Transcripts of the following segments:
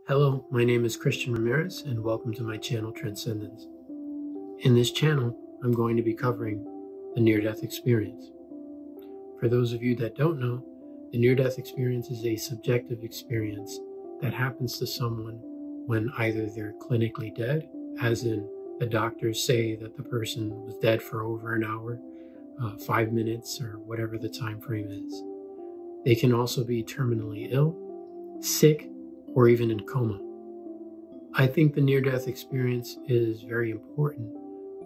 Hello, my name is Christian Ramirez and welcome to my channel Transcendence. In this channel, I'm going to be covering the near-death experience. For those of you that don't know, the near-death experience is a subjective experience that happens to someone when either they're clinically dead, as in the doctors say that the person was dead for over an hour, 5 minutes, or whatever the time frame is. They can also be terminally ill, sick, or even in coma. I think the near-death experience is very important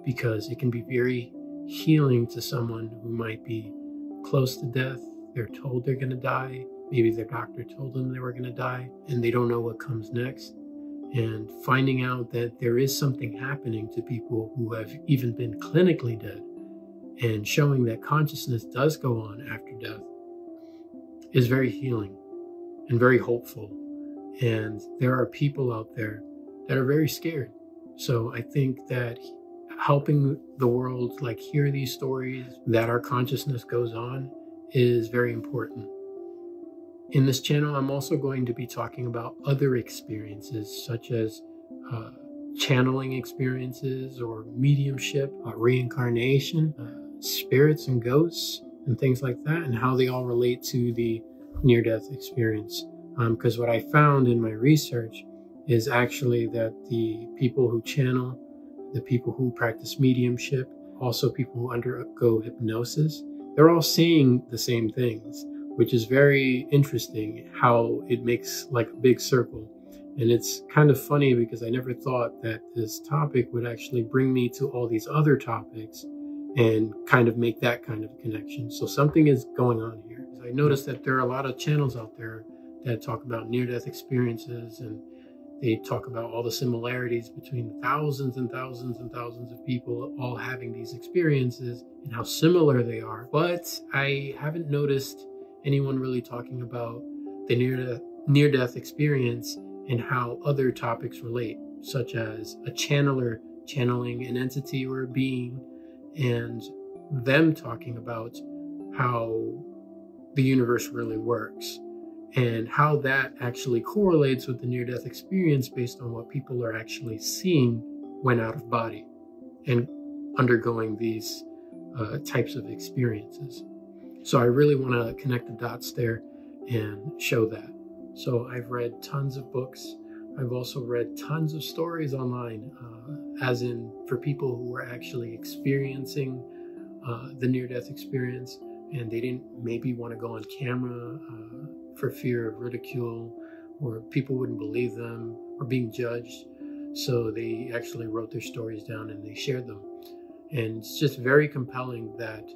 because it can be very healing to someone who might be close to death. They're told they're going to die. Maybe their doctor told them they were going to die and they don't know what comes next. And finding out that there is something happening to people who have even been clinically dead and showing that consciousness does go on after death is very healing and very hopeful. And there are people out there that are very scared. So I think that helping the world hear these stories that our consciousness goes on is very important. In this channel, I'm also going to be talking about other experiences such as channeling experiences or mediumship, reincarnation, spirits and ghosts and things like that, and how they all relate to the near-death experience. Because what I found in my research is actually that the people who channel, the people who practice mediumship, also people who undergo hypnosis, they're all saying the same things, which is very interesting how it makes like a big circle. And it's kind of funny because I never thought that this topic would actually bring me to all these other topics and kind of make that kind of connection. So something is going on here. I noticed that there are a lot of channels out there that talk about near-death experiences, and they talk about all the similarities between thousands and thousands and thousands of people all having these experiences and how similar they are. But I haven't noticed anyone really talking about the near-death experience and how other topics relate, such as a channeler channeling an entity or a being and them talking about how the universe really works, and how that actually correlates with the near-death experience based on what people are actually seeing when out of body and undergoing these types of experiences. So I really want to connect the dots there and show that. So I've read tons of books. I've also read tons of stories online, as in for people who are actually experiencing the near-death experience, and they didn't maybe want to go on camera for fear of ridicule, or people wouldn't believe them, or being judged. So they actually wrote their stories down and they shared them. And it's just very compelling that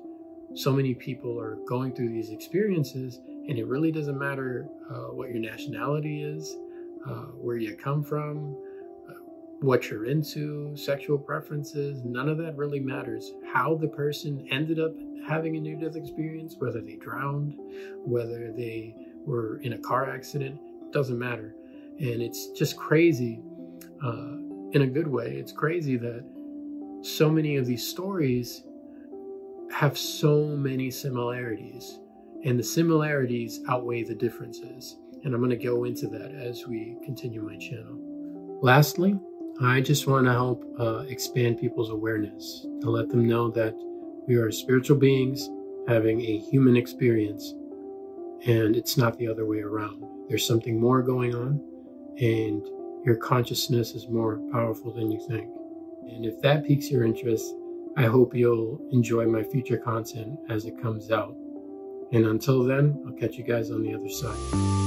so many people are going through these experiences, and it really doesn't matter what your nationality is, where you come from, what you're into, sexual preferences. None of that really matters. How the person ended up having a near-death experience, whether they drowned, whether they were in a car accident, doesn't matter. And it's just crazy, in a good way. It's crazy that so many of these stories have so many similarities, and the similarities outweigh the differences. And I'm going to go into that as we continue my channel. Lastly, I just want to help expand people's awareness, to let them know that we are spiritual beings having a human experience, and it's not the other way around. There's something more going on, and your consciousness is more powerful than you think. And if that piques your interest, I hope you'll enjoy my future content as it comes out. And until then, I'll catch you guys on the other side.